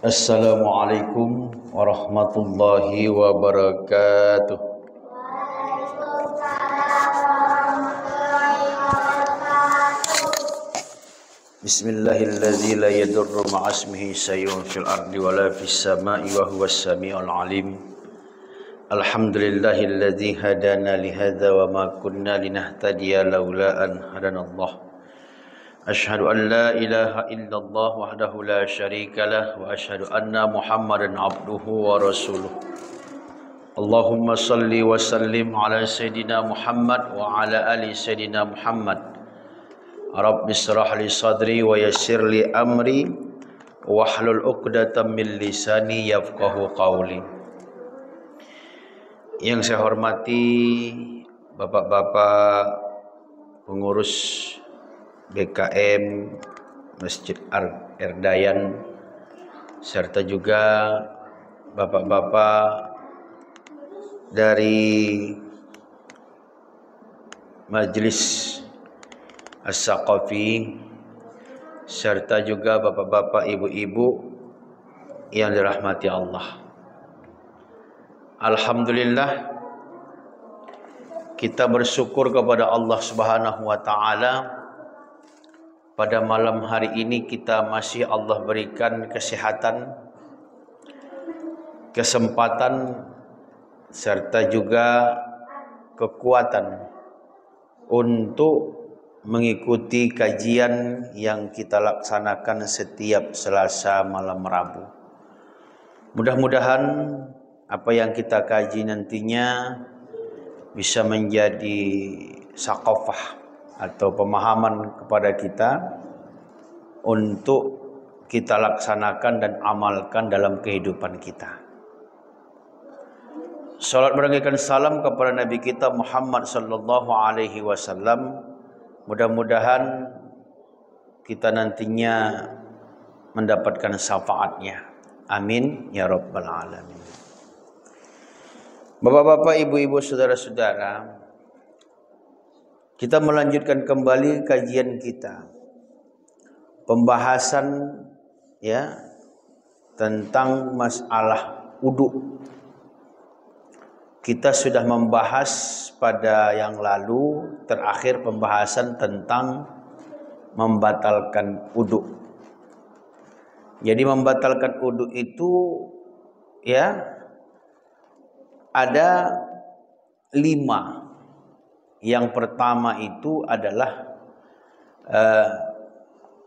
Assalamualaikum warahmatullahi wabarakatuh. Bismillahilladzi la yadurru ma'asmihi syai'un fil ardi wala fis sama'i wa huwas samiul alim. Alhamdulillahilladzi hadana li hadza wa ma kunna linahtadiya laula an hadanallah. Asyhadu an la ilaha illallah wahdahu la syarika lah wa asyhadu anna Muhammadan abduhu wa rasuluh. Allahumma salli wa sallim ala sayyidina Muhammad wa ala ali sayyidina Muhammad. Rabbi shrah li sadri wa yassir li amri wahlul 'uqdatam min lisani yafqahu qawli. Yang saya hormati bapak-bapak pengurus BKM Masjid Erdayan serta juga bapak-bapak dari Majelis As-Saqafi serta juga bapak-bapak ibu-ibu yang dirahmati Allah. Alhamdulillah kita bersyukur kepada Allah Subhanahu wa taala. Pada malam hari ini kita masih Allah berikan kesehatan, kesempatan serta juga kekuatan untuk mengikuti kajian yang kita laksanakan setiap Selasa malam Rabu. Mudah-mudahan apa yang kita kaji nantinya bisa menjadi saqafah atau pemahaman kepada kita untuk kita laksanakan dan amalkan dalam kehidupan kita. Salat berangkaikan salam kepada Nabi kita Muhammad sallallahu alaihi wasallam. Mudah-mudahan kita nantinya mendapatkan syafaatnya. Amin ya rabbal alamin. Bapak-bapak, ibu-ibu, saudara-saudara, kita melanjutkan kembali kajian kita. Pembahasan tentang masalah wudu. Kita sudah membahas pada yang lalu terakhir pembahasan tentang membatalkan wudu. Jadi membatalkan wudu itu ada 5. Yang pertama itu adalah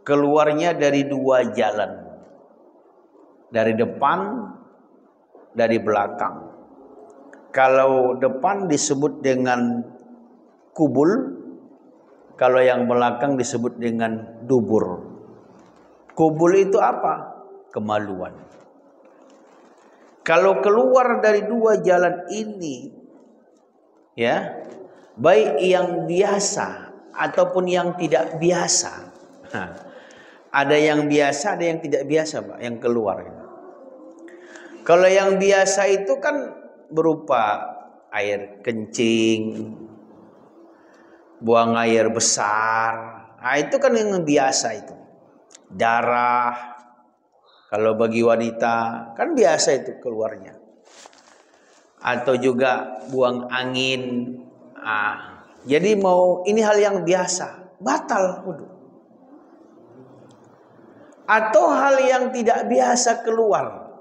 keluarnya dari 2 jalan. Dari depan, dari belakang. Kalau depan disebut dengan kubul, kalau yang belakang disebut dengan dubur. Kubul itu apa? Kemaluan. Kalau keluar dari 2 jalan ini, baik yang biasa ataupun yang tidak biasa. Ada yang biasa, ada yang tidak biasa, Pak, yang keluar. Kalau yang biasa itu kan berupa air kencing, buang air besar. Nah, itu kan yang biasa itu. Darah, kalau bagi wanita kan biasa itu keluarnya. Atau juga buang angin. Jadi ini hal yang biasa, batal wudu. Atau hal yang tidak biasa keluar,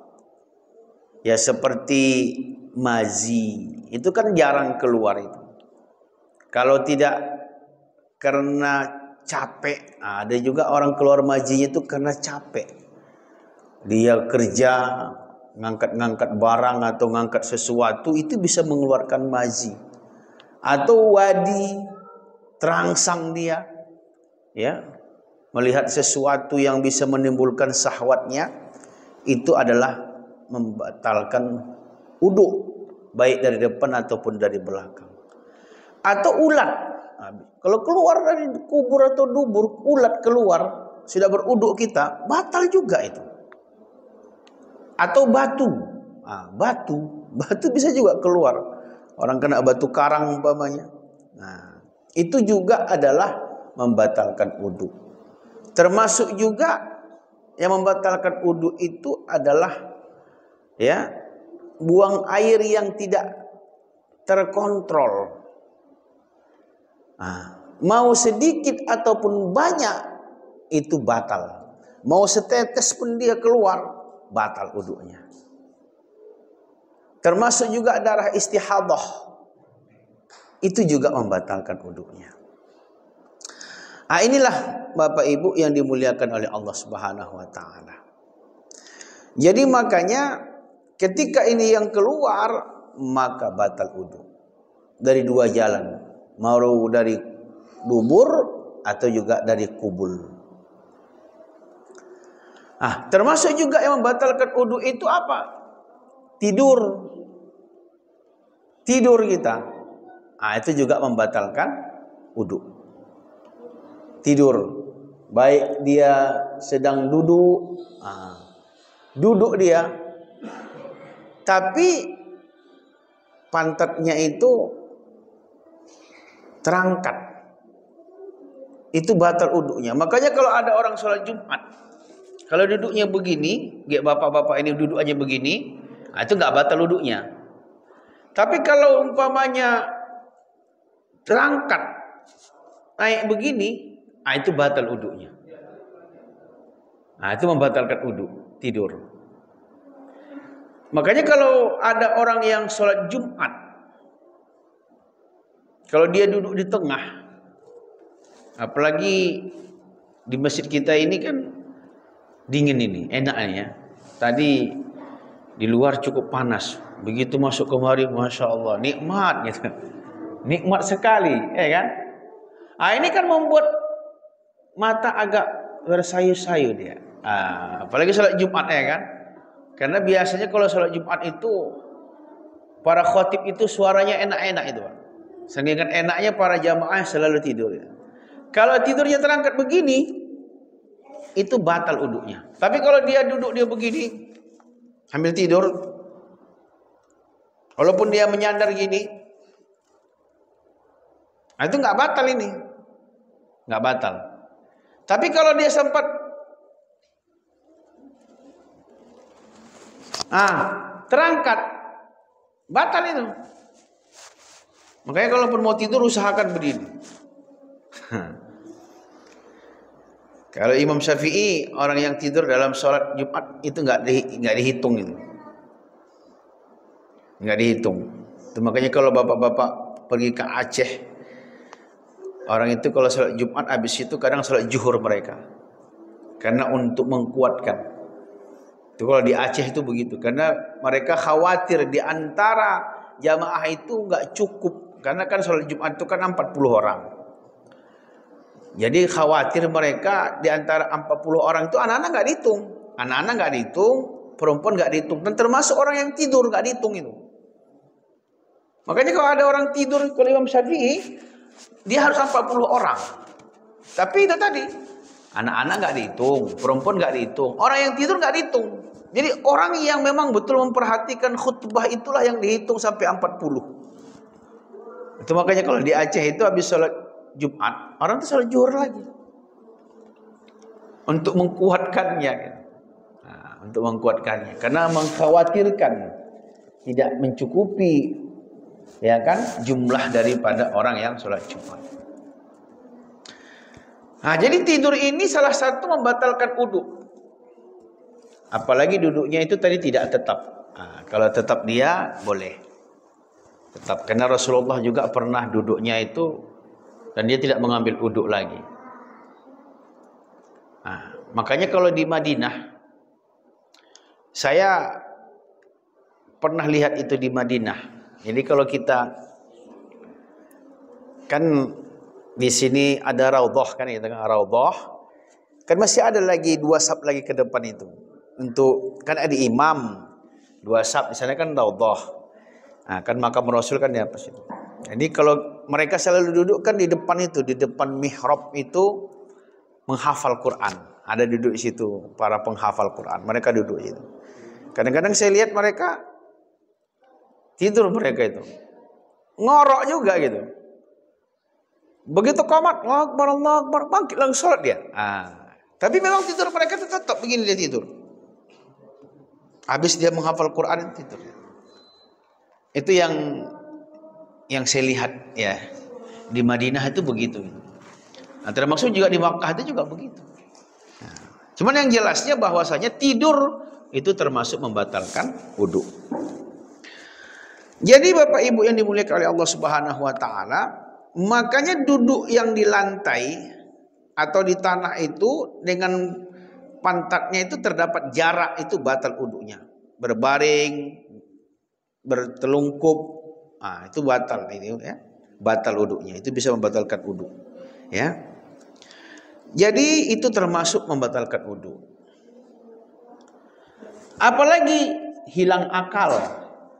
ya seperti mazi, itu kan jarang keluar itu. Kalau tidak karena capek, ada juga orang keluar mazinya itu karena capek. Dia kerja, ngangkat-ngangkat barang atau ngangkat sesuatu, itu bisa mengeluarkan mazi. Atau wadi, terangsang dia, melihat sesuatu yang bisa menimbulkan syahwatnya, itu adalah membatalkan wudu, baik dari depan ataupun dari belakang. Atau ulat, kalau keluar dari kubur atau dubur, ulat keluar, sudah berwudu kita, batal juga itu. Atau batu, batu bisa juga keluar. Orang kena batu karang umpamanya. Nah, itu juga adalah membatalkan wudu. Termasuk juga yang membatalkan wudu itu adalah ya buang air yang tidak terkontrol. Mau sedikit ataupun banyak itu batal. Mau setetes pun dia keluar, batal wudunya. Termasuk juga darah istihadah, itu juga membatalkan wudunya. Inilah Bapak Ibu yang dimuliakan oleh Allah Subhanahu wa taala. Jadi makanya ketika ini yang keluar, maka batal wudu. Dari dua jalan, mau dari dubur atau juga dari kubul. Termasuk juga yang membatalkan wudu itu apa? Tidur. Tidur kita. Itu juga membatalkan wudu. Tidur. Baik dia sedang duduk, duduk dia, tapi pantatnya itu terangkat, itu batal wudunya. Makanya kalau ada orang sholat Jumat, kalau duduknya begini, bapak-bapak ini duduk aja begini, itu nggak batal wudunya. Tapi kalau umpamanya terangkat, naik begini, itu batal wudunya. Itu membatalkan wudu, tidur. Makanya kalau ada orang yang sholat Jumat, kalau dia duduk di tengah, apalagi di masjid kita ini kan dingin ini, enaknya. Tadi di luar cukup panas, begitu masuk kemari, masya Allah, nikmat gitu, nikmat sekali, ya kan? Ini kan membuat mata agak bersayu-sayu dia. Apalagi sholat Jumat, ya kan? Karena biasanya kalau sholat Jumat itu para khotib itu suaranya enak-enak itu, Pak. Sedangkan enaknya para jamaah selalu tidur. Ya. Kalau tidurnya terangkat begini, itu batal wudunya. Tapi kalau dia duduk dia begini, sambil tidur, walaupun dia menyandar gini, itu nggak batal ini, nggak batal. Tapi kalau dia sempat terangkat, batal itu. Makanya kalaupun mau tidur usahakan berdiri. Kalau Imam Syafi'i, orang yang tidur dalam sholat Jumat itu nggak dihitung itu, nggak dihitung. Itu makanya kalau bapak-bapak pergi ke Aceh, orang itu kalau sholat Jumat habis itu kadang sholat zuhur mereka, karena untuk mengkuatkan. Itu kalau di Aceh itu begitu, karena mereka khawatir di antara jamaah itu nggak cukup, karena kan sholat Jumat itu kan 40 orang. Jadi khawatir mereka di antara 40 orang itu anak-anak nggak dihitung, anak-anak nggak dihitung, perempuan nggak dihitung, dan termasuk orang yang tidur nggak dihitung itu. Makanya kalau ada orang tidur, kalau Imam Syafi'i, dia harus 40 orang. Tapi itu tadi, anak-anak nggak dihitung, perempuan nggak dihitung, orang yang tidur nggak dihitung. Jadi orang yang memang betul memperhatikan khutbah itulah yang dihitung sampai 40. Itu makanya kalau di Aceh itu habis sholat Jumat, orang itu sholat zuhur lagi. Untuk mengkuatkannya. Untuk mengkuatkannya. Karena mengkhawatirkan tidak mencukupi, ya kan, jumlah daripada orang yang sholat Jumat. Jadi tidur ini salah satu membatalkan wudu. Apalagi duduknya itu tadi tidak tetap. Kalau tetap dia boleh. Tetap. Karena Rasulullah juga pernah duduknya itu dan dia tidak mengambil wudu lagi. Makanya kalau di Madinah, saya pernah lihat itu di Madinah. Jadi kalau kita kan di sini ada raudhah kan, ya, raudhah. Kan masih ada lagi 2 saf lagi ke depan itu. Untuk kan ada imam 2 saf di sana kan raudhah. Kan makam Rasul kan di atas itu. Jadi kalau mereka selalu duduk kan di depan itu, di depan mihrab itu menghafal Quran. Ada duduk di situ para penghafal Quran. Mereka duduk di situ. Kadang-kadang saya lihat mereka tidur, mereka itu ngorok juga gitu. Begitu qomat, Allahu Akbar, Allahu Akbar, bangkit langsung sholat dia. Tapi memang tidur mereka itu tetap begini, dia tidur. Habis dia menghafal Quran tidur. Itu yang saya lihat ya. Di Madinah itu begitu. Nah, termasuk juga di Makkah itu juga begitu. Nah, cuman yang jelasnya bahwasanya tidur itu termasuk membatalkan wudu. Jadi Bapak Ibu yang dimuliakan oleh Allah Subhanahu wa taala, makanya duduk yang di lantai atau di tanah itu dengan pantatnya itu terdapat jarak, itu batal wudunya. Berbaring, bertelungkup, itu batal ini ya. Batal wudunya, itu bisa membatalkan wudu. Ya. Jadi itu termasuk membatalkan wudu. Apalagi hilang akal.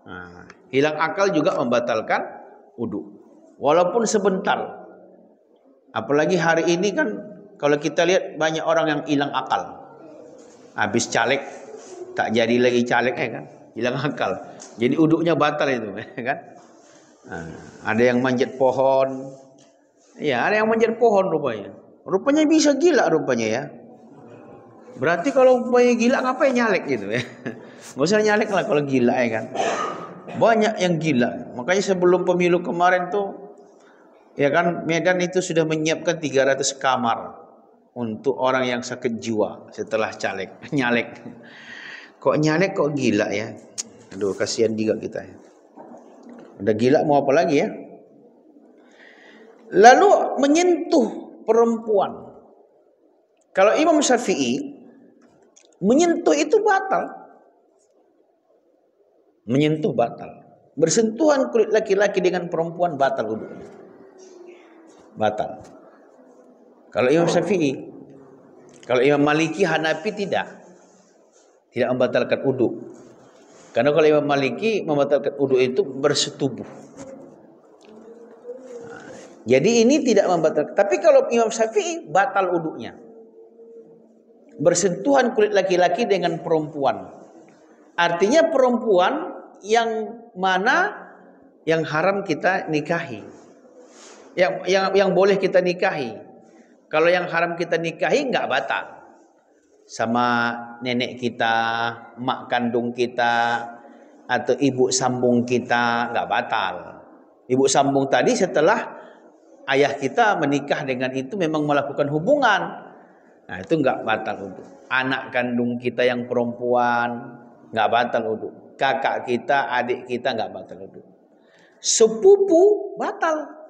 Nah, hilang akal juga membatalkan wudu. Walaupun sebentar. Apalagi hari ini kan kalau kita lihat banyak orang yang hilang akal. Habis caleg tak jadi lagi caleg kan? Hilang akal. Jadi wudunya batal itu kan? Nah, ada yang manjat pohon. Ya, ada yang manjat pohon rupanya. Rupanya bisa gila rupanya ya. Berarti kalau rupanya gila ngapain nyalek gitu ya. Nggak usah nyalek lah kalau gila ya kan. Banyak yang gila. Makanya sebelum pemilu kemarin tuh ya kan, Medan itu sudah menyiapkan 300 kamar untuk orang yang sakit jiwa setelah caleg, nyalek. Kok nyalek kok gila ya. Aduh, kasihan juga kita ya. Udah gila mau apa lagi ya? Lalu menyentuh perempuan. Kalau Imam Syafi'i, menyentuh itu batal. Menyentuh batal. Bersentuhan kulit laki-laki dengan perempuan batal wudunya. Batal. Kalau Imam Syafi'i, kalau Imam Maliki, Hanafi tidak membatalkan wudu. Karena kalau Imam Maliki membatalkan wudu itu bersetubuh. Jadi ini tidak membatalkan. Tapi kalau Imam Syafi'i batal wudunya. Bersentuhan kulit laki-laki dengan perempuan. Artinya perempuan yang mana yang haram kita nikahi. Yang boleh kita nikahi. Kalau yang haram kita nikahi enggak batal. Sama nenek kita, mak kandung kita, atau ibu sambung kita, enggak batal. Ibu sambung tadi setelah ayah kita menikah dengan itu memang melakukan hubungan. Nah, itu enggak batal wudu. Anak kandung kita yang perempuan enggak batal wudu. Kakak kita, adik kita enggak batal wudu. Sepupu batal.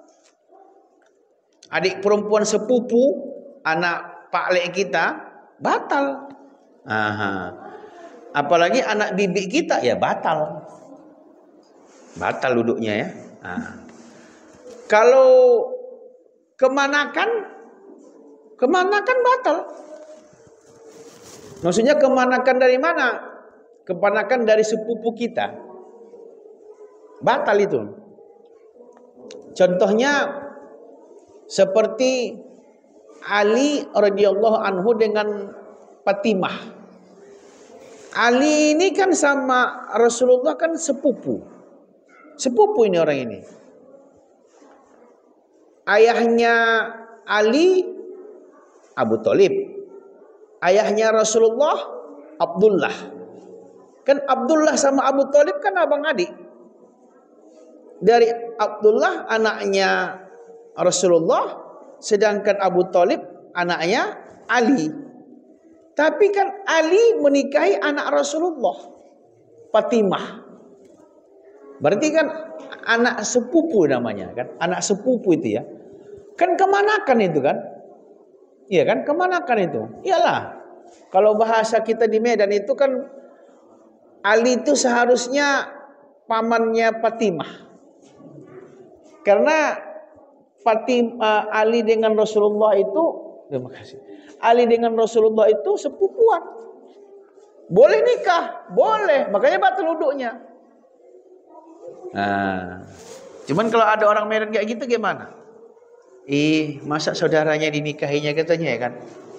Adik perempuan sepupu, anak pak lek kita batal. Apalagi anak bibi kita ya batal. Batal wudunya ya. Kalau kemanakan batal. Maksudnya kemanakan dari mana? Kemanakan dari sepupu kita. Batal itu. Contohnya seperti Ali radhiyallahu anhu dengan Fatimah. Ali ini kan sama Rasulullah kan sepupu. Sepupu ini orang ini. Ayahnya Ali Abu Thalib. Ayahnya Rasulullah Abdullah. Kan Abdullah sama Abu Thalib kan abang adik. Dari Abdullah anaknya Rasulullah, sedangkan Abu Thalib anaknya Ali. Tapi kan Ali menikahi anak Rasulullah, Fatimah. Berarti kan anak sepupu namanya kan, anak sepupu itu ya. Kan kemanakan itu kan? Iya kan, kemanakan itu? Iyalah. Kalau bahasa kita di Medan itu kan Ali itu seharusnya pamannya Fatimah. Karena Ali dengan Rasulullah itu, terima kasih. Ali dengan Rasulullah itu sepupuan. Boleh nikah, boleh. Makanya batal wudunya. Nah, cuman kalau ada orang Medan kayak gitu gimana? Masa saudaranya dinikahinya katanya ya kan?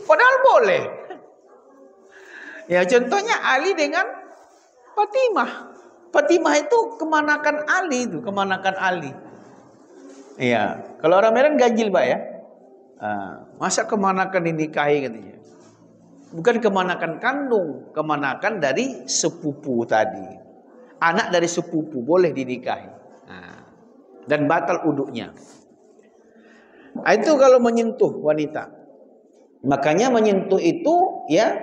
Padahal boleh. Ya contohnya Ali dengan Fatimah. Fatimah itu kemanakan Ali itu, kemanakan Ali. Iya, kalau orang Medan ganjil Pak ya. Masa kemanakan dinikahi katanya. Bukan kemanakan kandung, kemanakan dari sepupu tadi. Anak dari sepupu boleh dinikahi. Nah, dan batal uduknya. Nah, itu kalau menyentuh wanita. Makanya menyentuh itu ya,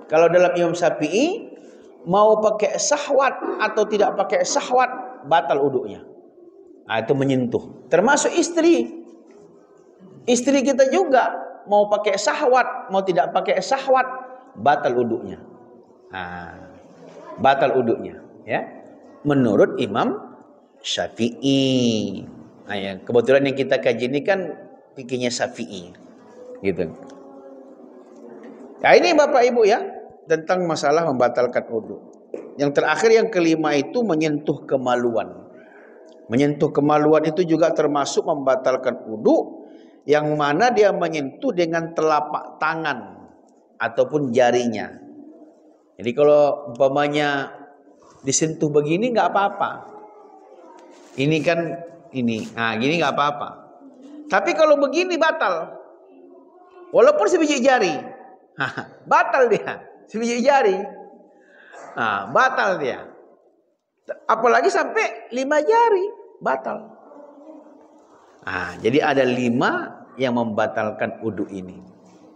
kalau dalam Imam Syafi'i mau pakai syahwat atau tidak pakai syahwat batal uduknya. Nah, itu menyentuh. Termasuk istri. Istri kita juga mau pakai syahwat, mau tidak pakai syahwat batal uduknya. Nah, batal uduknya ya. Menurut Imam Syafi'i. Nah, ya, kebetulan yang kita kaji ini kan fikihnya Syafi'i. Gitu. Nah, ini Bapak Ibu ya, tentang masalah membatalkan uduk. Yang terakhir yang kelima itu menyentuh kemaluan. Menyentuh kemaluan itu juga termasuk membatalkan uduk, yang mana dia menyentuh dengan telapak tangan ataupun jarinya. Jadi kalau umpamanya disentuh begini nggak apa-apa. Ini kan ini, nah gini nggak apa-apa. Tapi kalau begini batal. Walaupun sebiji jari, batal dia. Sebiji jari, nah, batal dia. Apalagi sampai 5 jari, batal. Nah, jadi ada 5 yang membatalkan uduk ini.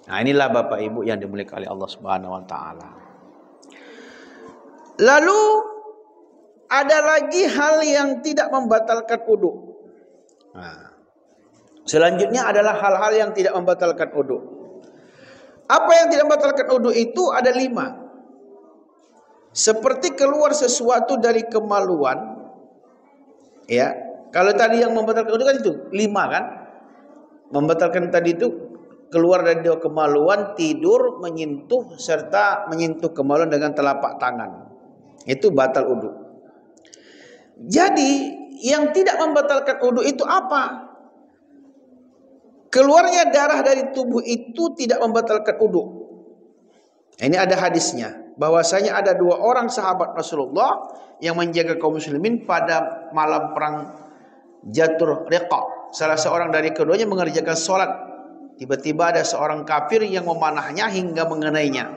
Nah, inilah Bapak Ibu yang dimuliakan oleh Allah Subhanahu wa taala. Lalu ada lagi hal yang tidak membatalkan uduk. Nah, selanjutnya adalah hal-hal yang tidak membatalkan uduk. Apa yang tidak membatalkan uduk itu ada 5. Seperti keluar sesuatu dari kemaluan. Ya, kalau tadi yang membatalkan uduk kan itu 5 kan? Membatalkan tadi itu keluar dari kemaluan, tidur, menyentuh serta menyentuh kemaluan dengan telapak tangan. Itu batal uduk. Jadi yang tidak membatalkan uduk itu apa? Keluarnya darah dari tubuh itu tidak membatalkan uduk. Ini ada hadisnya, bahwasanya ada 2 orang sahabat Rasulullah yang menjaga kaum muslimin pada malam perang Jatur Riqa. Salah seorang dari keduanya mengerjakan sholat. Tiba-tiba ada seorang kafir yang memanahnya hingga mengenainya.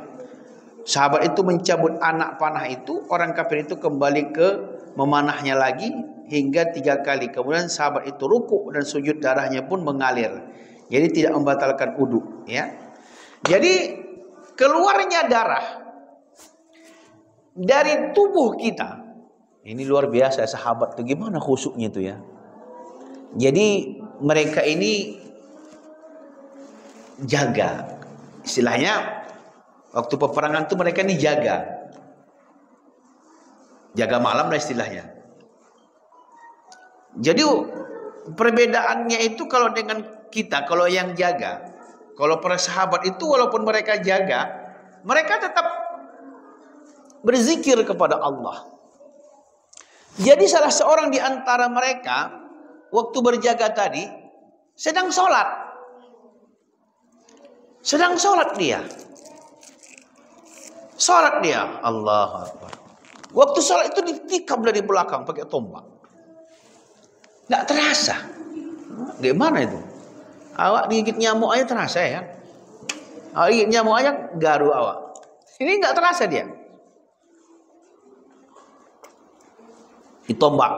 Sahabat itu mencabut anak panah itu, orang kafir itu kembali ke memanahnya lagi hingga 3 kali. Kemudian sahabat itu rukuk dan sujud, darahnya pun mengalir. Jadi tidak membatalkan wudu, ya. Jadi keluarnya darah dari tubuh kita, ini luar biasa sahabat itu, gimana khusyuknya itu ya. Jadi mereka ini jaga, istilahnya waktu peperangan itu mereka ini jaga malam lah istilahnya. Jadi perbedaannya itu kalau dengan kita, kalau yang jaga, kalau para sahabat itu walaupun mereka jaga, mereka tetap berzikir kepada Allah. Jadi salah seorang di antara mereka waktu berjaga tadi sedang sholat. Sedang sholat dia. Sholat dia. Allahu Akbar. Waktu sholat itu ditikam dari belakang pakai tombak. Nggak terasa. Gimana itu? Awak digigit nyamuk aja terasa ya. Awak digigit nyamuk aja garu awak. Ini nggak terasa dia. Ditombak.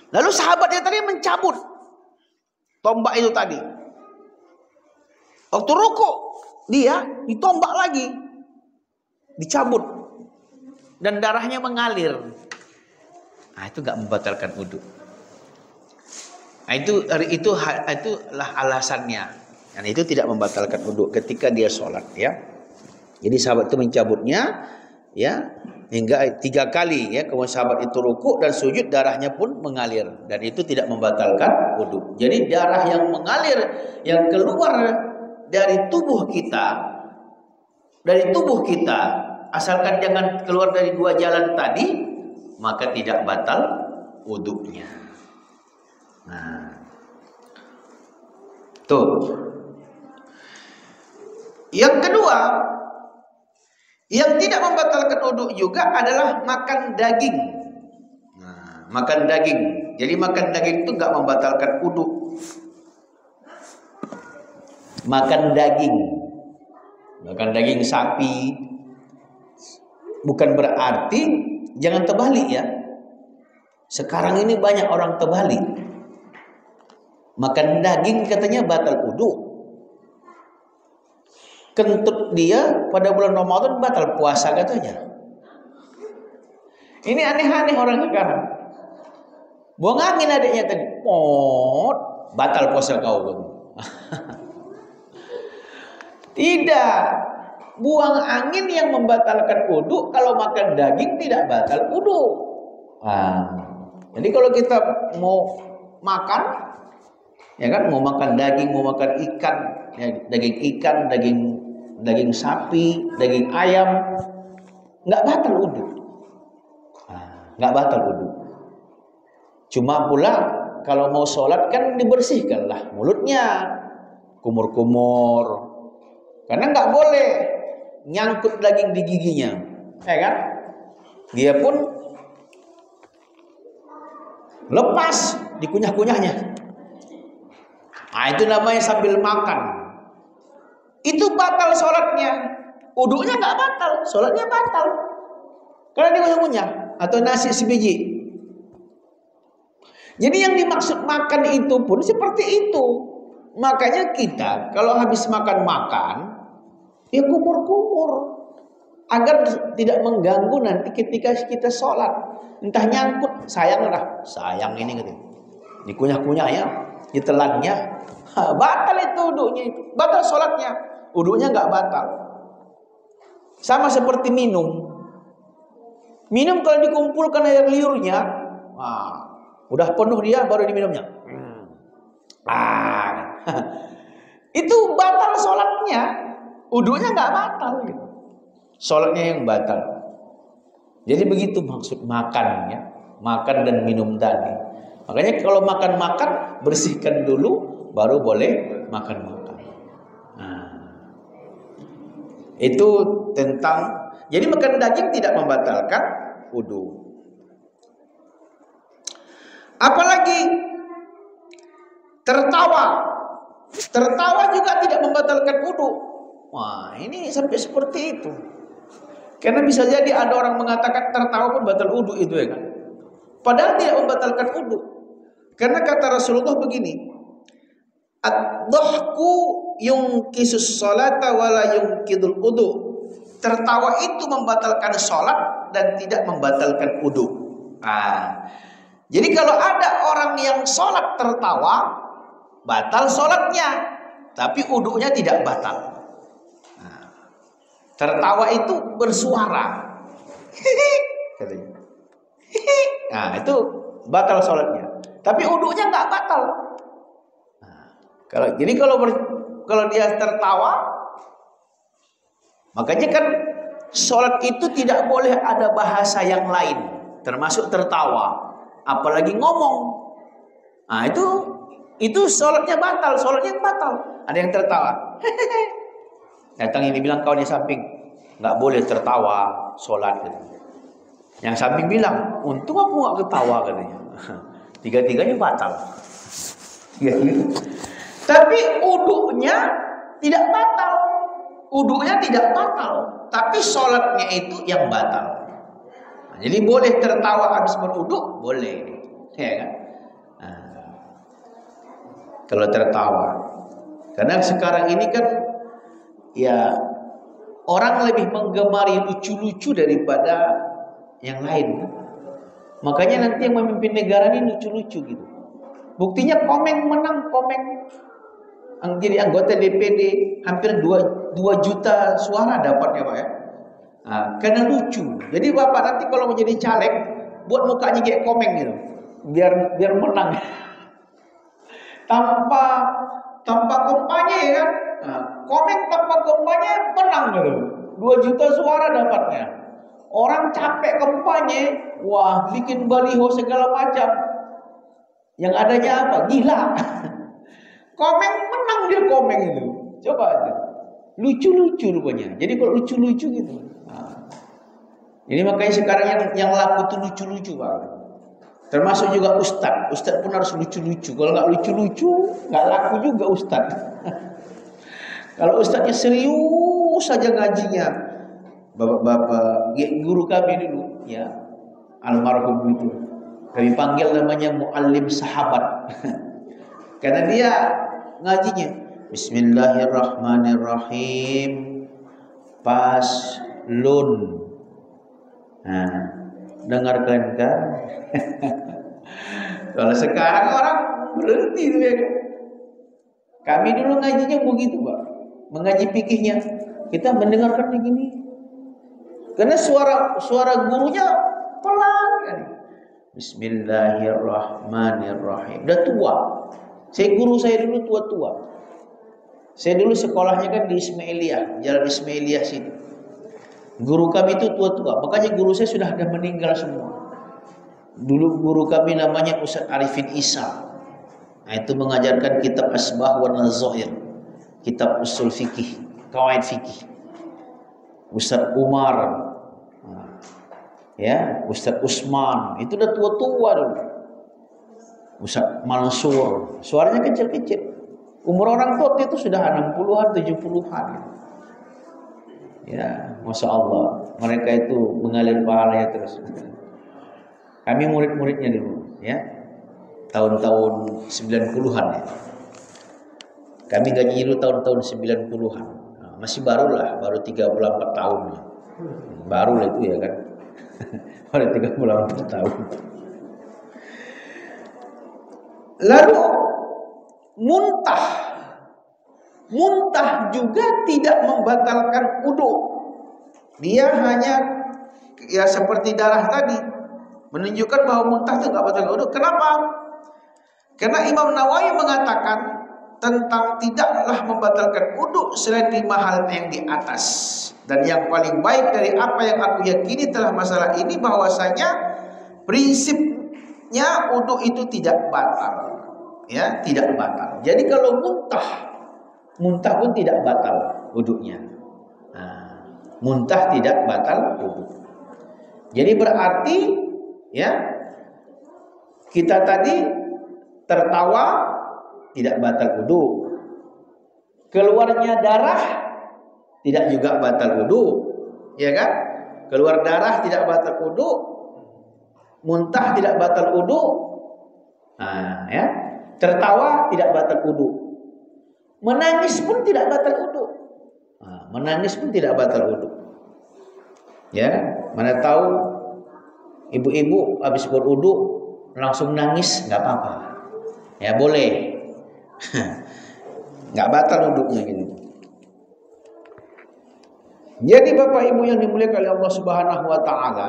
Lalu sahabatnya tadi mencabut tombak itu tadi. Waktu rukuk dia ditombak lagi, dicabut dan darahnya mengalir. Nah, itu nggak membatalkan wudu. Nah, itulah alasannya. Dan itu tidak membatalkan wudu ketika dia sholat, ya. Jadi sahabat itu mencabutnya, ya, hingga 3 kali, ya. Kemudian sahabat itu rukuk dan sujud, darahnya pun mengalir, dan itu tidak membatalkan wudu. Jadi darah yang mengalir, yang keluar dari tubuh kita, asalkan jangan keluar dari 2 jalan tadi, maka tidak batal wudunya. Nah, tuh. Yang kedua, yang tidak membatalkan wudu juga adalah makan daging. Nah, makan daging. Jadi makan daging itu nggak membatalkan wudu. Makan daging. makan daging sapi. Bukan berarti jangan terbalik ya. Sekarang ini banyak orang terbalik. Makan daging katanya batal wudu. Kentut dia pada bulan Ramadan batal puasa katanya. Ini aneh-aneh orang sekarang. Buang angin adiknya tadi. Batal puasa kau. Tidak. Buang angin yang membatalkan wudu. Kalau makan daging tidak batal wudu. Jadi kalau kita mau makan, ya kan, mau makan daging, mau makan ikan, ya, daging ikan, daging sapi, daging ayam, nggak batal wudu. Nggak batal wudu. Cuma pula kalau mau sholat kan dibersihkanlah mulutnya, kumur-kumur, karena nggak boleh nyangkut daging di giginya, ya kan? Dia pun lepas dikunyah-kunyahnya. Itu namanya sambil makan. Itu batal sholatnya. Wudunya nggak batal, sholatnya batal. Karena dikunyah-kunyah atau nasi sebiji. Jadi yang dimaksud makan itu pun seperti itu. Makanya kita kalau habis makan ya kumur-kumur agar tidak mengganggu nanti ketika kita sholat. Entah nyangkut, sayang ini gitu. Dikunyah-kunyah ya, ditelannya, batal itu wudunya, batal sholatnya. Wudunya nggak batal. Sama seperti minum kalau dikumpulkan air liurnya, udah penuh dia baru diminumnya. Itu batal sholatnya. Wudunya nggak batal gitu. Sholatnya yang batal. Jadi begitu maksud makan ya. Makan dan minum tadi. Makanya kalau makan bersihkan dulu baru boleh makan. Itu tentang, jadi makan daging tidak membatalkan wudu. Apalagi tertawa juga tidak membatalkan wudu. Ini sampai seperti itu. Karena bisa jadi ada orang mengatakan tertawa pun batal wudu itu ya kan. Padahal tidak membatalkan wudu. Karena kata Rasulullah begini, ad-dhahku yunqisus sholata wala yunqidul wudu. Tertawa itu membatalkan sholat dan tidak membatalkan wudu. Jadi kalau ada orang yang sholat tertawa, batal sholatnya, tapi wudunya tidak batal. Tertawa itu bersuara, itu batal sholatnya, tapi wudunya nggak batal. Kalau dia tertawa, makanya kan sholat itu tidak boleh ada bahasa yang lain, termasuk tertawa, apalagi ngomong. Itu sholatnya batal, sholatnya batal. Ada yang tertawa, datang ini bilang kawan di samping, nggak boleh tertawa sholat gitu. Yang samping bilang, untung aku nggak ketawa katanya. Tiga-tiganya batal. Ya, gitu. Tapi wudunya tidak batal. Wudunya tidak batal, tapi sholatnya itu yang batal. Jadi boleh tertawa habis berwudu, boleh, ya kan? Kalau tertawa, karena sekarang ini kan ya orang lebih menggemari lucu-lucu daripada yang lain. Makanya nanti yang memimpin negara ini lucu-lucu gitu. Buktinya Komeng menang, jadi anggota DPD hampir 2 juta suara dapatnya Pak ya. Karena lucu. Jadi Bapak nanti kalau menjadi caleg buat mukanya kayak Komeng gitu. Biar menang. Tanpa kampanye ya kan. Komeng tanpa kampanye menang gitu. 2 juta suara dapatnya. Orang capek kampanye, bikin baliho segala macam. Yang adanya apa? Gila. Komeng menang dia Komeng itu. Coba aja. Lucu-lucu rupanya. Jadi kalau lucu-lucu gitu. Jadi makanya sekarang yang laku itu lucu-lucu Pak. Termasuk juga ustadz. Ustadz pun harus lucu-lucu. Kalau nggak lucu-lucu, nggak laku juga ustadz. Kalau ustadznya serius saja ngajinya, bapak-bapak guru kami dulu, ya almarhum itu, kami panggil namanya muallim sahabat, karena dia ngajinya Bismillahirrahmanirrahim, paslun. Nah, dengarkan kan? Kalau sekarang orang berhenti tuh ya. Kami dulu ngajinya begitu, Pak. Mengaji fikihnya, kita mendengarkan begini. Karena suara gurunya pelan kan. Bismillahirrahmanirrahim. Udah tua. Guru saya dulu tua-tua. Saya dulu sekolahnya kan di Ismailiyah, Jalan Ismailiyah sini. Guru kami itu tua-tua. Makanya guru saya sudah ada meninggal semua. Dulu guru kami namanya Ustaz Arifin Isa. Nah, itu mengajarkan kitab Asbah wa Nazair, kitab usul fikih, kawaid fikih. Ustaz Umar, ya, Ustaz Usman, itu udah tua-tua dulu. Ustaz Mansur, suaranya kecil-kecil. Umur orang tua itu sudah 60-an, 70-an. Ya, Masya Allah, mereka itu mengalir pahalanya terus. Kami murid-muridnya dulu, ya. Tahun-tahun 90-an ya. Kami gaji dulu tahun-tahun 90-an. Nah, masih baru 34 tahun. Baru lah itu ya kan. Baru 34 tahun. Lalu muntah. Muntah juga tidak membatalkan wudu. Dia hanya ya seperti darah tadi, menunjukkan bahwa muntah itu enggak batalkan wudu. Kenapa? Karena Imam Nawawi mengatakan tentang tidaklah membatalkan wudu selain 5 hal yang di atas. Dan yang paling baik dari apa yang aku yakini telah masalah ini bahwasanya prinsipnya wudu itu tidak batal. Ya, tidak batal. Jadi kalau muntah pun tidak batal wudunya. Nah, muntah tidak batal wudu. Jadi berarti ya kita tadi tertawa tidak batal wudu. Keluarnya darah tidak juga batal wudu, ya kan? Keluar darah tidak batal wudu, muntah tidak batal wudu. Nah, ya. Tertawa tidak batal wudu. Menangis pun tidak batal wudu. Nah, menangis pun tidak batal wudu. Ya, mana tahu ibu-ibu habis berwudu langsung nangis, nggak apa-apa. Ya boleh. Nggak batal wudunya gitu. Jadi Bapak Ibu yang dimuliakan oleh Allah Subhanahu wa taala,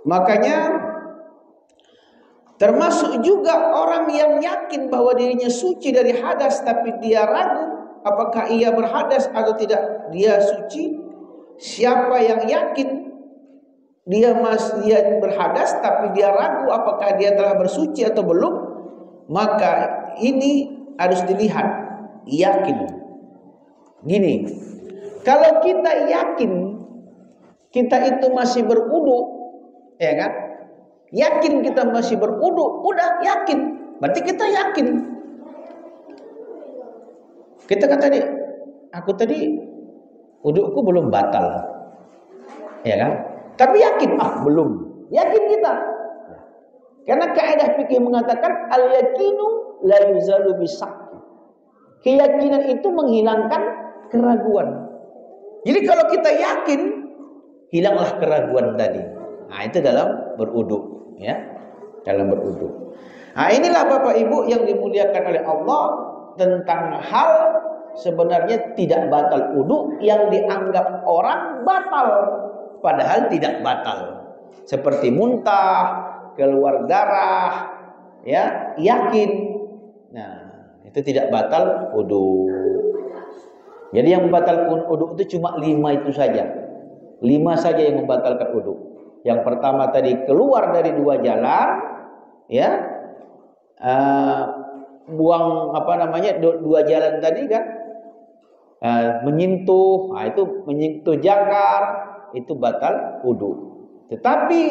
makanya termasuk juga orang yang yakin bahwa dirinya suci dari hadas tapi dia ragu apakah ia berhadas atau tidak dia suci. Siapa yang yakin dia berhadas tapi dia ragu apakah dia telah bersuci atau belum, maka ini harus dilihat yakin. Gini, kalau kita yakin kita itu masih berwudu, ya kan? Yakin kita masih berwudu, udah yakin. Berarti kita yakin. Kita kata tadi, aku tadi wuduku belum batal. Ya kan? Tapi yakin, belum. Yakin kita. Karena kaidah fikih mengatakan al-yakinu la yuzalu bisak. Keyakinan itu menghilangkan keraguan. Jadi kalau kita yakin, hilanglah keraguan tadi. Nah, itu dalam berwudu. Ya, dalam berwudu. Nah, inilah Bapak Ibu yang dimuliakan oleh Allah tentang hal sebenarnya tidak batal wudu yang dianggap orang batal padahal tidak batal. Seperti muntah, keluar darah, ya, yakin. Nah, itu tidak batal wudu. Jadi yang membatalkan wudu itu cuma 5 itu saja. 5 saja yang membatalkan wudu. Yang pertama tadi keluar dari 2 jalan, ya, buang 2 jalan tadi kan, menyentuh, itu menyentuh jangkar, itu batal wudu. Tetapi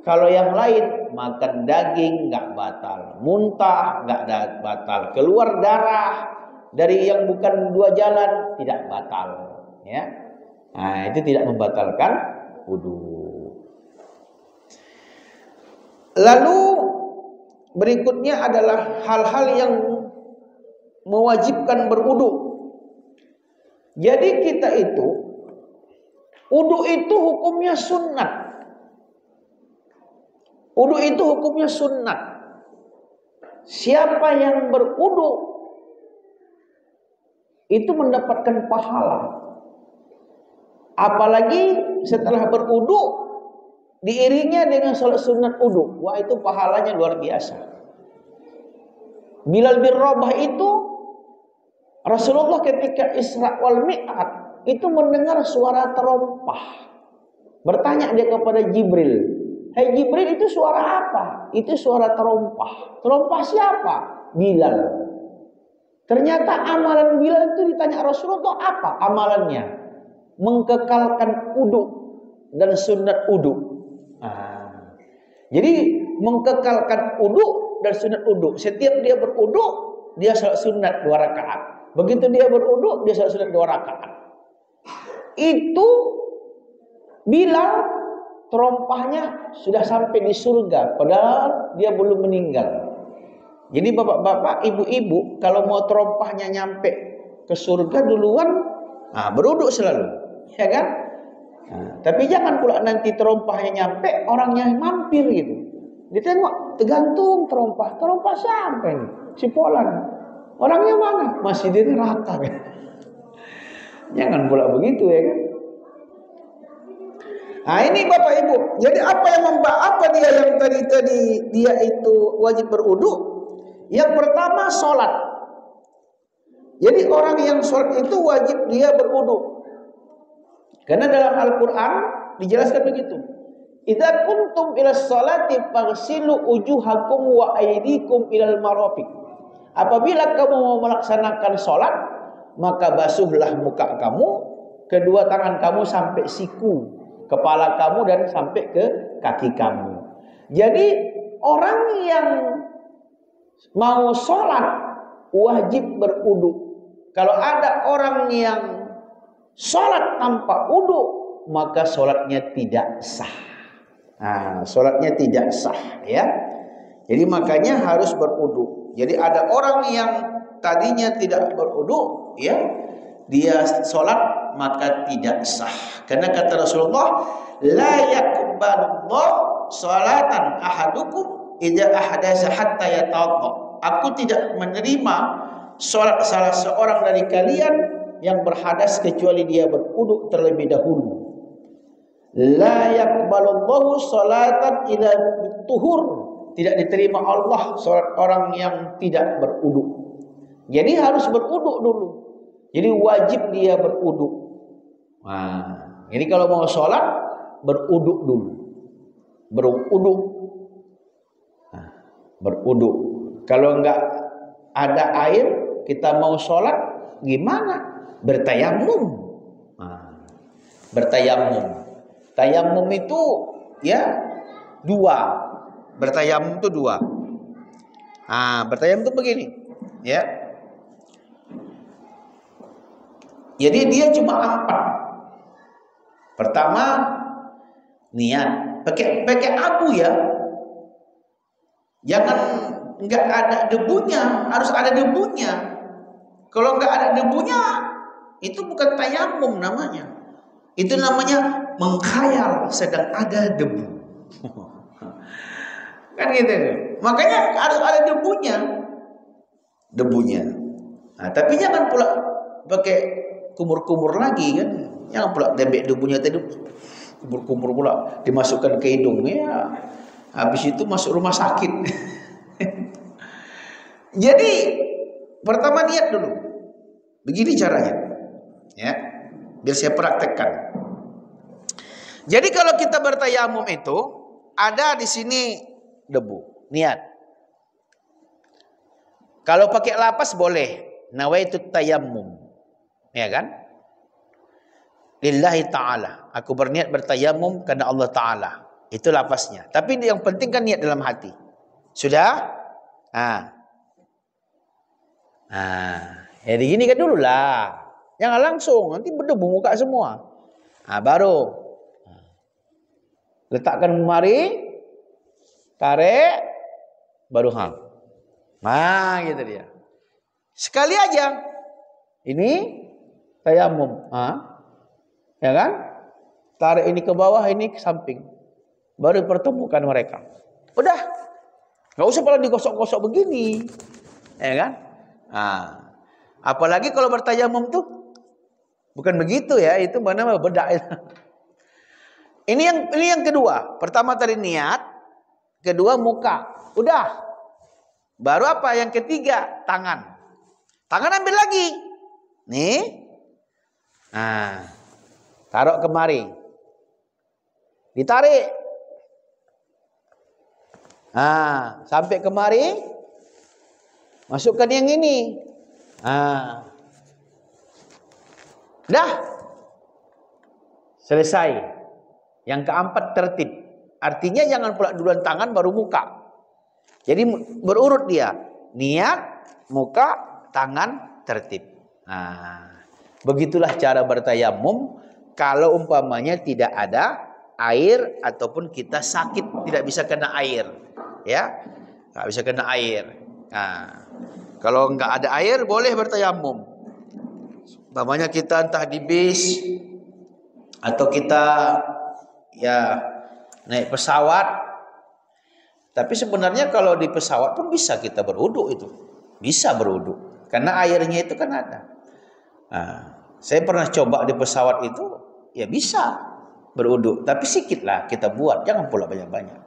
kalau yang lain makan daging nggak batal, muntah nggak batal, keluar darah dari yang bukan dua jalan tidak batal, ya. Nah, itu tidak membatalkan wudu. Lalu berikutnya adalah hal-hal yang mewajibkan berwudu. Jadi kita itu wudu itu hukumnya sunnat. Wudu itu hukumnya sunnat. Siapa yang berwudu itu mendapatkan pahala. Apalagi setelah berwudu diiringnya dengan salat sunat wudu. Wah, itu pahalanya luar biasa. Bilal bin Rabah itu Rasulullah ketika Isra wal Mi'raj itu mendengar suara terompah. Bertanya dia kepada Jibril, "Hai Jibril, itu suara apa?" "Itu suara terompah." "Terompah siapa?" "Bilal." Ternyata amalan Bilal itu ditanya Rasulullah, apa amalannya? Mengkekalkan wudu dan sunat wudu. Jadi mengkekalkan wudu dan sunat wudu. Setiap dia berwudu, dia salat sunat 2 rakaat. Begitu dia berwudu, dia salat sunat 2 rakaat. Itu Bilal terompahnya sudah sampai di surga, padahal dia belum meninggal. Jadi bapak-bapak, ibu-ibu, kalau mau terompahnya nyampe ke surga duluan, berwudu selalu, ya kan? Tapi jangan pula nanti terompahnya nyampe, orangnya mampir gitu. Ditengok, tergantung terompah. Terompah siapa ini? Si Polan. Orangnya mana? Masih di neraka kan? Jangan pula begitu, ya kan? Nah, ini Bapak Ibu. Jadi apa dia yang tadi dia itu wajib berwudu? Yang pertama sholat. Jadi orang yang sholat itu wajib dia berwudu. Karena dalam Al-Quran dijelaskan begitu. Idza kuntum ila sholati faghsilu wujuhakum wa aydikum ilal marafiq. Apabila kamu mau melaksanakan sholat, maka basuhlah muka kamu, kedua tangan kamu sampai siku, kepala kamu dan sampai ke kaki kamu. Jadi orang yang mau sholat wajib berwudu. Kalau ada orang yang sholat tanpa wudu, maka sholatnya tidak sah. Sholatnya tidak sah, ya. Jadi makanya harus berwudu. Jadi ada orang yang tadinya tidak berwudu, ya, dia sholat maka tidak sah. Karena kata Rasulullah, la yaqbalullahu sholatan ahadukum idza ahdatsa hatta yatawadda. Aku tidak menerima sholat salah seorang dari kalian yang berhadas kecuali dia berwudu terlebih dahulu. La yaqbalullahu sholatan ila bituhur. Tidak diterima Allah sholat orang yang tidak berwudu. Jadi harus berwudu dulu. Jadi wajib dia berwudu. Jadi kalau mau sholat berwudu dulu. Berwudu. Kalau enggak ada air, kita mau sholat gimana? Bertayamum. Bertayamum. Tayamum itu ya 2. Bertayamum itu 2. Bertayamum itu begini, ya. Jadi dia cuma 4. Pertama, niat. Pakai abu ya. Jangan enggak ada debunya, harus ada debunya. Kalau enggak ada debunya, itu bukan tayamum namanya. Itu namanya mengkhayal sedang ada debu. Kan gitu. Makanya harus ada debunya. Tapi jangan pula pakai kumur-kumur lagi kan. Jangan pula debek debunya tadi kumur-kumur pula dimasukkan ke hidung ya. Habis itu masuk rumah sakit. Jadi pertama niat dulu. Begini caranya. Ya. Biar saya praktekkan. Jadi kalau kita bertayamum itu ada di sini debu, niat. Kalau pakai lapas boleh, nawaitut tayammum. Ya kan? Lillahi ta'ala. Aku berniat bertayamum karena Allah Ta'ala. Itu lapasnya. Tapi yang penting kan niat dalam hati. Sudah? Ya digini kan dulu lah. Jangan langsung, nanti berdebu muka semua. Nah, baru letakkan kemari, tarik, baru hang. Nah, gitu dia. Sekali aja. Ini tayamum. Ya kan? Tarik ini ke bawah, ini ke samping. Baru pertemukan mereka. Udah. Nggak usah pula digosok-gosok begini. Ya kan? Nah, apalagi kalau bertayamum tuh bukan begitu ya, itu mana bedak. Ini yang kedua. Pertama tadi niat, kedua muka. Udah. Baru apa? Yang ketiga, tangan. Tangan ambil lagi. Nih. Nah, taruh kemari. Ditarik. Nah, sampai kemari. Masukkan yang ini. Nah. Dah. Selesai. Yang keempat tertib. Artinya jangan pula duluan tangan baru muka. Jadi berurut dia. Niat, muka, tangan, tertib. Nah, begitulah cara bertayamum kalau umpamanya tidak ada air ataupun kita sakit tidak bisa kena air. Ya. Enggak bisa kena air. Nah, kalau enggak ada air boleh bertayamum. Umpamanya kita entah di bis atau kita ya naik pesawat. Tapi sebenarnya kalau di pesawat pun bisa kita berwudu itu. Bisa berwudu. Karena airnya itu kan ada. Nah, saya pernah coba di pesawat itu. Ya bisa berwudu. Tapi sedikit lah kita buat. Jangan pula banyak-banyak.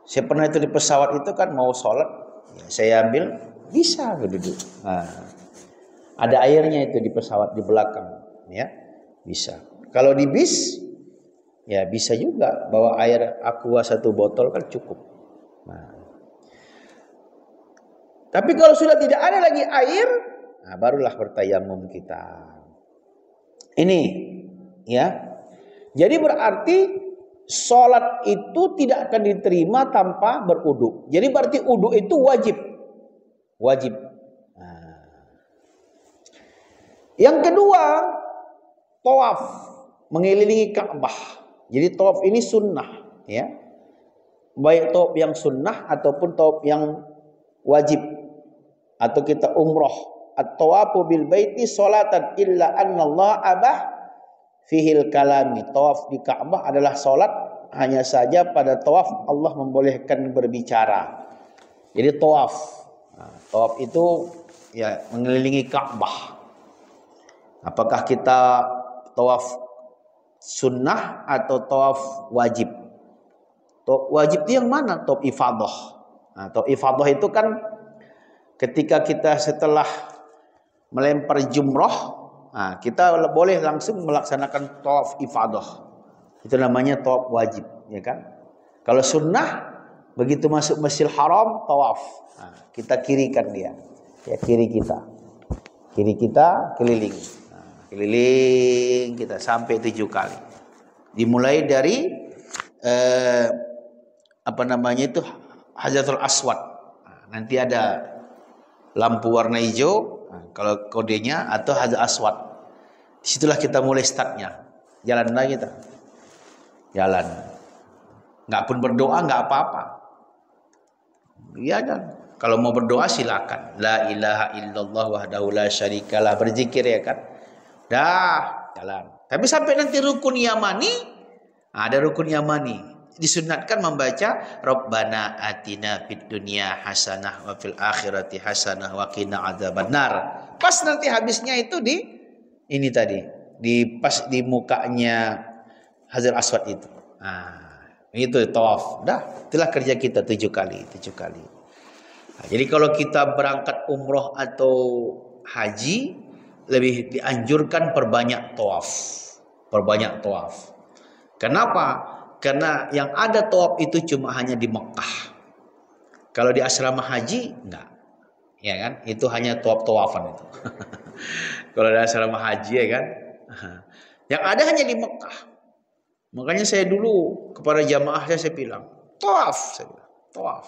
Saya pernah itu di pesawat itu kan mau sholat. Ya, saya ambil. Bisa berduduk. Nah, ada airnya itu di pesawat di belakang. Ya, bisa. Kalau di bis. Ya bisa juga. Bawa air aqua 1 botol kan cukup. Nah. Tapi kalau sudah tidak ada lagi air, nah barulah bertayamum kita. Ini, ya. Jadi berarti sholat itu tidak akan diterima tanpa berudu. Jadi berarti udu itu wajib, wajib. Nah. Yang kedua, tawaf mengelilingi Ka'bah. Jadi tawaf ini sunnah, ya. Baik tawaf yang sunnah ataupun tawaf yang wajib atau kita umroh. At-tawafu bil baiti salatan illa anna Allah abah fihil kalami. Tawaf di Ka'bah adalah salat, hanya saja pada tawaf Allah membolehkan berbicara. Jadi tawaf. Nah, tawaf itu ya mengelilingi Ka'bah. Apakah kita tawaf sunnah atau tawaf wajib? Tawaf wajib itu yang mana? Tawaf ifadah. Nah, tawaf ifadah itu kan ketika kita setelah melempar jumroh, nah, kita boleh langsung melaksanakan tawaf ifadah. Itu namanya tawaf wajib, ya kan? Kalau sunnah, begitu masuk Masjidil Haram, tawaf. Nah, kita kirikan dia, ya kiri kita keliling, nah, keliling kita sampai 7 kali. Dimulai dari Hajarul Aswad. Nah, nanti ada lampu warna hijau, nah, kalau kodenya, atau Hajar Aswad. Disitulah kita mulai startnya. Jalan lagi kita. Jalan. Nggak pun berdoa, nggak apa-apa. Ya dan kalau mau berdoa silakan. La ilaha illallah wahdahu la syarikalah, berzikir ya kan. Dah, jalan. Tapi sampai nanti rukun Yamani, ada rukun Yamani. Disunatkan membaca Rabbana atina fid dunya hasanah wa fil akhirati hasanah wa qina adzabannar. Pas nanti habisnya itu di ini tadi, pas di mukanya Hajar Aswad itu. Nah, itu tawaf. Dah, itulah kerja kita 7 kali. Nah, jadi kalau kita berangkat umroh atau haji, lebih dianjurkan perbanyak tawaf. Kenapa? Karena yang ada tawaf itu cuma hanya di Mekah. Kalau di asrama haji enggak. Ya kan? Itu hanya tawaf-tawafan itu. Kalau di asrama haji ya kan. Yang ada hanya di Mekah. Makanya saya dulu kepada jamaah saya bilang, tawaf, saya bilang, tawaf.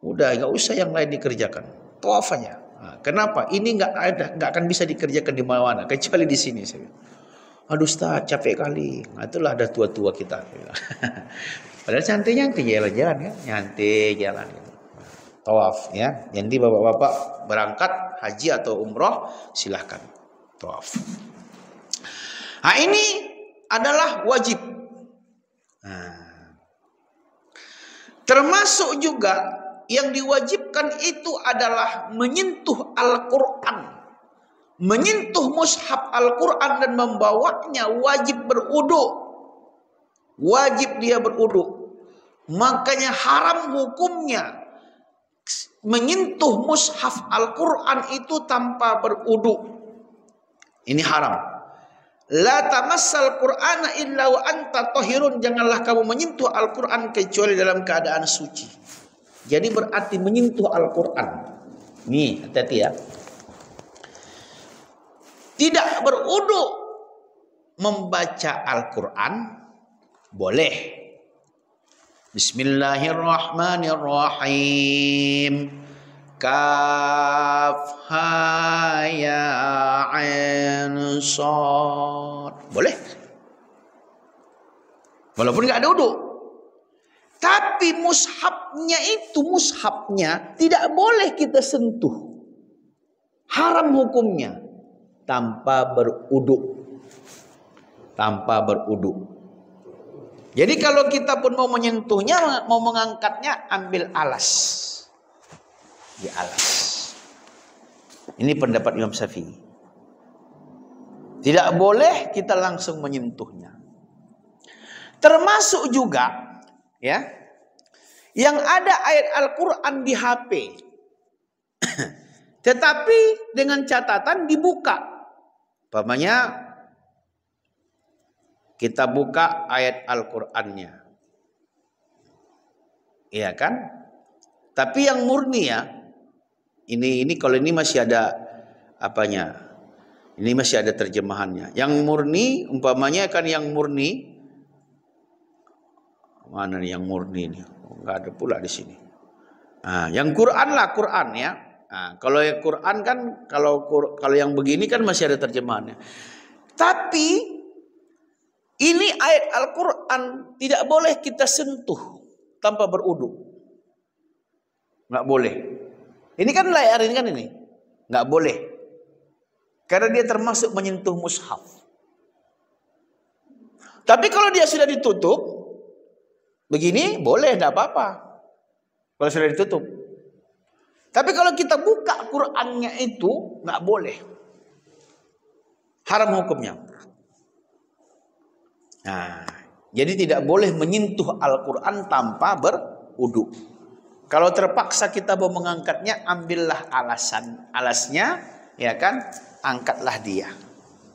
Udah enggak usah yang lain dikerjakan. Tawaf aja. Nah, kenapa? Ini nggak akan bisa dikerjakan di mana-mana kecuali di sini. Saya bilang, aduh Ustaz, capek kali. Nah, itulah ada tua-tua kita. Padahal nyantai-nyantai jalan-jalan ya, nyantai jalan. Tawaf ya. Jadi bapak-bapak berangkat haji atau umroh silahkan tawaf. Nah, ini adalah wajib. Nah, termasuk juga yang diwajibkan itu adalah menyentuh Al-Quran, menyentuh mushaf Al-Quran dan membawanya wajib berwudu. Wajib dia berwudu. Makanya haram hukumnya menyentuh mushaf Al-Quran itu tanpa berwudu. Ini haram. La tamassal Qur'ana illa wa anta tahirun. Janganlah kamu menyentuh Al-Quran kecuali dalam keadaan suci. Jadi berarti menyentuh Al-Quran. Nih, hati-hati ya. Tidak berwudu membaca Al-Quran boleh. Bismillahirrahmanirrahim. Kaf ha ya ain shad. Boleh. Walaupun nggak ada wudu. Tapi mushafnya tidak boleh kita sentuh. Haram hukumnya tanpa berwudu. Tanpa berwudu. Jadi kalau kita pun mau menyentuhnya, mau mengangkatnya, ambil alas. Di alas. Ini pendapat Imam Syafi'i. Tidak boleh kita langsung menyentuhnya. Termasuk juga ya, yang ada ayat Al-Quran di HP, tetapi dengan catatan dibuka. Umpamanya kita buka ayat Al-Qurannya, iya kan? Tapi yang murni ya, ini kalau ini masih ada apanya? Ini masih ada terjemahannya. Yang murni, umpamanya kan yang murni. Mana nih yang murni ini? Enggak ada pula di sini. Nah, yang Quran lah, Quran ya. Nah, kalau yang Quran kan kalau yang begini kan masih ada terjemahannya. Tapi ini ayat Al-Quran tidak boleh kita sentuh tanpa berwudu. Enggak boleh. Ini kan layar ini kan ini. Enggak boleh. Karena dia termasuk menyentuh mushaf. Tapi kalau dia sudah ditutup begini boleh, tidak apa-apa. Kalau sudah ditutup. Tapi kalau kita buka Qur'annya itu nggak boleh. Haram hukumnya. Nah, jadi tidak boleh menyentuh Al-Quran tanpa berwudu. Kalau terpaksa kita mau mengangkatnya, ambillah alasnya, ya kan? Angkatlah dia.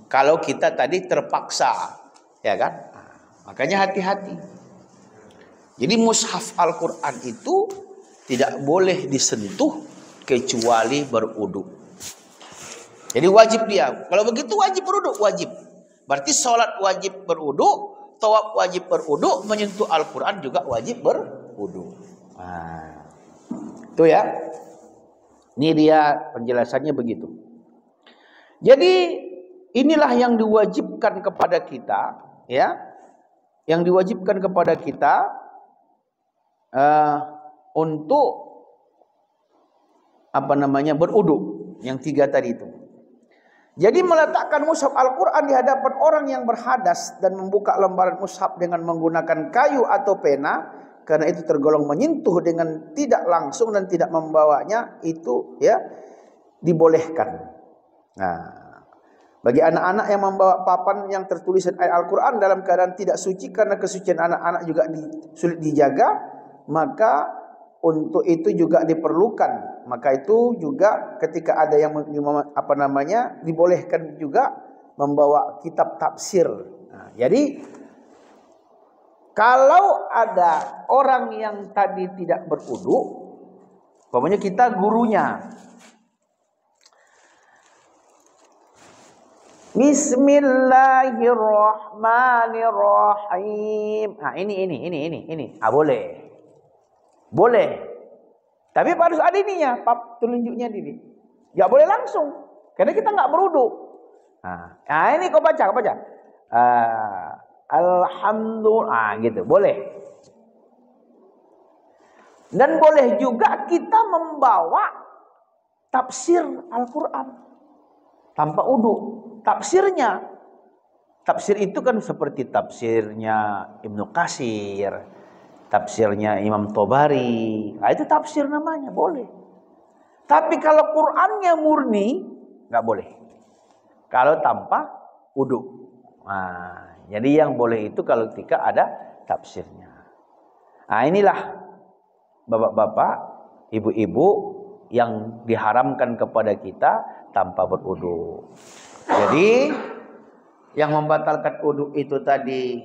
Kalau kita tadi terpaksa, ya kan? Nah, makanya hati-hati. Jadi mushaf Al-Quran itu tidak boleh disentuh kecuali berwudu. Jadi wajib dia. Kalau begitu wajib berwudu, wajib. Berarti sholat wajib berwudu, tawaf wajib berwudu, menyentuh Al-Quran juga wajib berwudu. Nah, itu ya. Ini dia penjelasannya begitu. Jadi inilah yang diwajibkan kepada kita, ya. Yang diwajibkan kepada kita untuk berwudu, yang 3 tadi itu. Jadi meletakkan mushaf Al-Quran di hadapan orang yang berhadas dan membuka lembaran mushaf dengan menggunakan kayu atau pena, karena itu tergolong menyentuh dengan tidak langsung dan tidak membawanya, itu ya dibolehkan. Nah, bagi anak-anak yang membawa papan yang tertulis ayat Al-Quran dalam keadaan tidak suci, karena kesucian anak-anak juga sulit dijaga, maka untuk itu juga diperlukan. Maka itu juga ketika ada yang dibolehkan juga membawa kitab tafsir. Nah, jadi kalau ada orang yang tadi tidak berwudu, umpamanya kita gurunya, Bismillahirrahmanirrahim. Nah, ini. Boleh. Tapi harus ada ininya, telunjuknya ini. Nggak boleh langsung, karena kita nggak berudu. Nah, ini kau baca. Alhamdulillah, gitu, boleh. Dan boleh juga kita membawa tafsir Al-Quran tanpa wudu. Tafsir itu kan seperti tafsirnya Ibnu Katsir, tafsirnya Imam Tobari. Nah, itu tafsir namanya, boleh. Tapi kalau Qur'annya murni, nggak boleh. Kalau tanpa wudu. Nah, jadi yang boleh itu kalau ketika ada tafsirnya. Nah, inilah bapak-bapak, ibu-ibu yang diharamkan kepada kita tanpa berwudu. Jadi yang membatalkan wudu itu tadi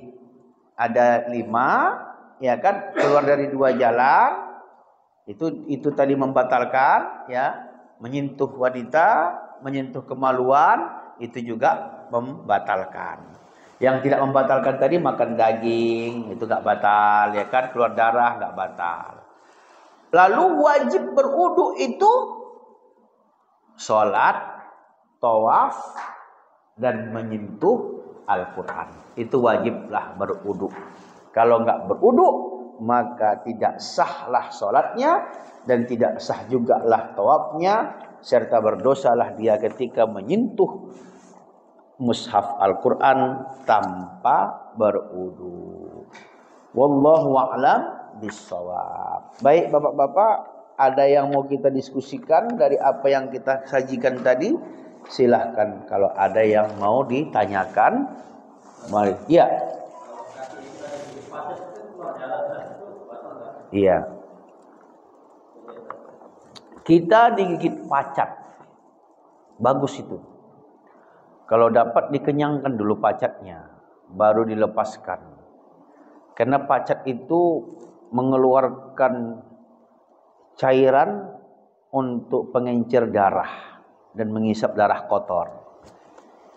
ada 5, ya kan? Keluar dari 2 jalan. Itu tadi membatalkan, ya. Menyentuh wanita, menyentuh kemaluan, itu juga membatalkan. Yang tidak membatalkan tadi makan daging, itu enggak batal, ya kan? Keluar darah enggak batal. Lalu wajib berwudu itu sholat, tawaf, dan menyentuh Al-Quran. Itu wajiblah berwudu. Kalau enggak berwudu, maka tidak sahlah sholatnya dan tidak sah juga lah tawafnya, serta berdosalah dia ketika menyentuh mushaf Al-Quran tanpa berwudu. Wallahu a'lam bishawab. Baik bapak-bapak, ada yang mau kita diskusikan dari apa yang kita sajikan tadi? Silahkan kalau ada yang mau ditanyakan. Mari. Iya. Iya. Kita digigit pacat. Bagus itu. Kalau dapat dikenyangkan dulu pacatnya, baru dilepaskan. Karena pacat itu mengeluarkan cairan untuk pengencer darah dan mengisap darah kotor.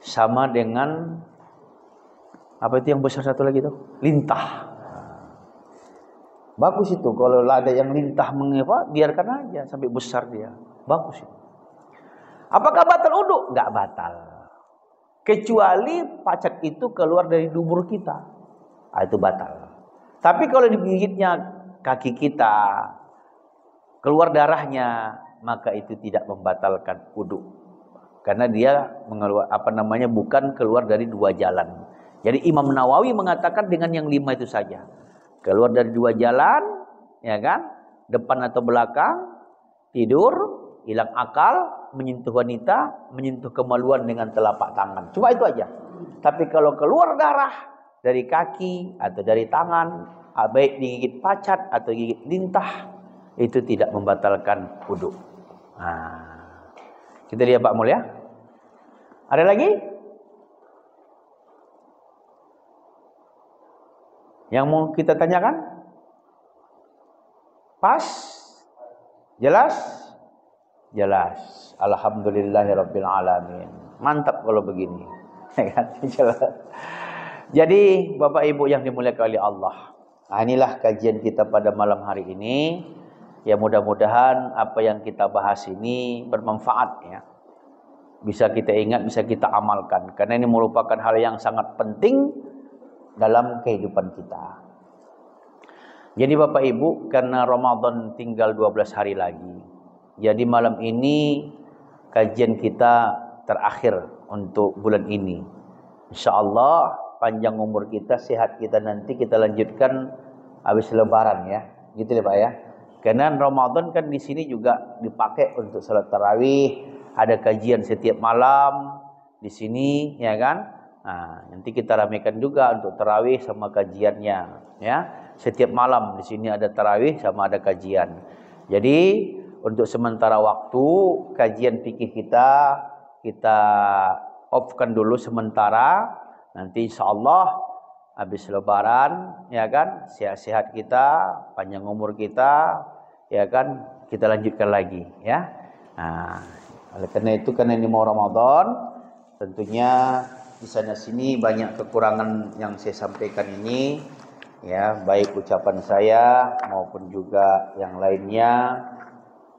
Sama dengan apa itu yang besar satu lagi itu? Lintah. Bagus itu kalau ada yang lintah mengapa, biarkan aja sampai besar dia. Bagus itu. Apakah batal wudu? Enggak batal. Kecuali pacat itu keluar dari dubur kita. Nah, itu batal. Tapi kalau digigitnya kaki kita, keluar darahnya, maka itu tidak membatalkan wudu. Karena dia bukan keluar dari 2 jalan. Jadi Imam Nawawi mengatakan dengan yang 5 itu saja. Keluar dari 2 jalan, ya kan? Depan atau belakang, tidur, hilang akal, menyentuh wanita, menyentuh kemaluan dengan telapak tangan. Cuma itu aja. Tapi kalau keluar darah dari kaki atau dari tangan, baik digigit pacat atau gigit lintah, itu tidak membatalkan wudu. Nah, kita lihat Pak Mulia. Ada lagi? Yang mau kita tanyakan? Pas? Jelas? Jelas. Alhamdulillahirabbil alamin. Mantap kalau begini. Jelas. Jadi Bapak Ibu yang dimuliakan oleh Allah. Nah, inilah kajian kita pada malam hari ini. Ya mudah-mudahan apa yang kita bahas ini bermanfaat ya. Bisa kita ingat, bisa kita amalkan. Karena ini merupakan hal yang sangat penting dalam kehidupan kita. Jadi Bapak Ibu, karena Ramadan tinggal 12 hari lagi. Jadi malam ini kajian kita terakhir untuk bulan ini. InsyaAllah panjang umur kita, sehat kita, nanti kita lanjutkan habis lebaran ya. Gitu ya Pak ya. Karena Ramadan kan di sini juga dipakai untuk salat tarawih, ada kajian setiap malam di sini ya kan. Nah, nanti kita ramaikan juga untuk tarawih sama kajiannya ya. Setiap malam di sini ada tarawih sama ada kajian. Jadi untuk sementara waktu kajian fikih kita off-kan dulu sementara. Nanti insyaallah habis lebaran ya kan, sehat-sehat kita, panjang umur kita ya kan, kita lanjutkan lagi ya. Nah, oleh karena itu, karena ini mau Ramadan, tentunya di sana sini banyak kekurangan yang saya sampaikan ini ya, baik ucapan saya maupun juga yang lainnya.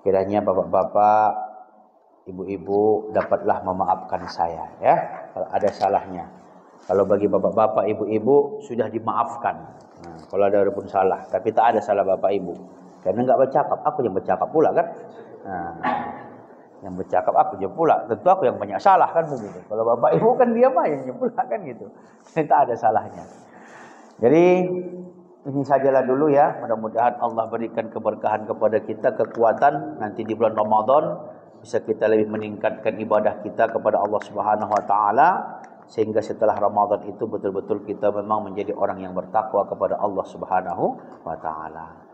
Kiranya bapak-bapak ibu-ibu dapatlah memaafkan saya ya kalau ada salahnya. Kalau bagi bapak-bapak, ibu-ibu sudah dimaafkan. Nah, kalau ada pun salah, tapi tak ada salah bapak ibu. Karena enggak bercakap, aku yang bercakap pula kan. Nah, yang bercakap aku je pula. Tentu aku yang banyak salah kan begitu. Kalau bapak ibu kan dia mah yang pula kan gitu. Tak ada salahnya. Jadi ini sajalah dulu ya. Mudah-mudahan Allah berikan keberkahan kepada kita, kekuatan nanti di bulan Ramadan bisa kita lebih meningkatkan ibadah kita kepada Allah Subhanahu wa taala sehingga setelah Ramadan itu betul-betul kita memang menjadi orang yang bertakwa kepada Allah Subhanahu wa taala.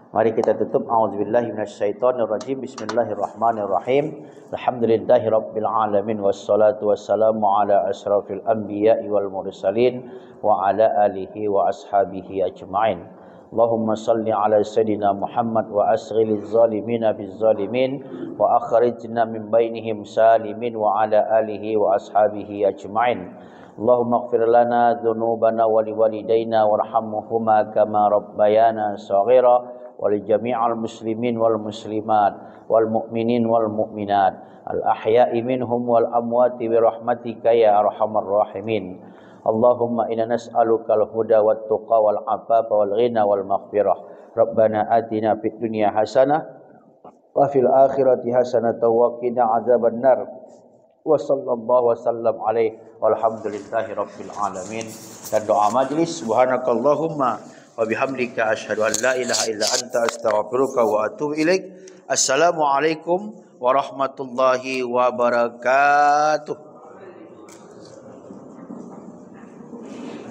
Mari kita tutup. A'udzubillahi minasyaitonirrajim. Bismillahirrahmanirrahim. Alhamdulillahirabbil alamin wassalatu wassalamu ala asyrafil anbiya'i wal mursalin wa ala alihi wa ashabihi ajma'in. Allahumma salli ala sayyidina Muhammad wa asghiliz zalimina biz zalimin wa akhrijna min bainihim salimin wa ala alihi wa ashabihi ajma'in. Allahumma ighfir lana dhunubana wa liwalidayna warhamhuma kama rabbayana shaghira ولجميع المسلمين والمسلمات والمؤمنين والمؤمنات الأحياء منهم والأموات برحمتك يا أرحم الراحمين اللهم إنا نسألك الهدى والتقى والعفاف والغنى والمغفرة ربنا آتنا في الدنيا حسنة وفي الآخرة حسنة وقنا عذاب النار وصلى الله وسلم عليه والحمد لله رب العالمين. Dan doa majlis, subhanakallahumma wa bihamdika asyhadu an la ilaha illa anta astaghfiruka wa atubu ilaik. Assalamualaikum warahmatullahi wabarakatuh.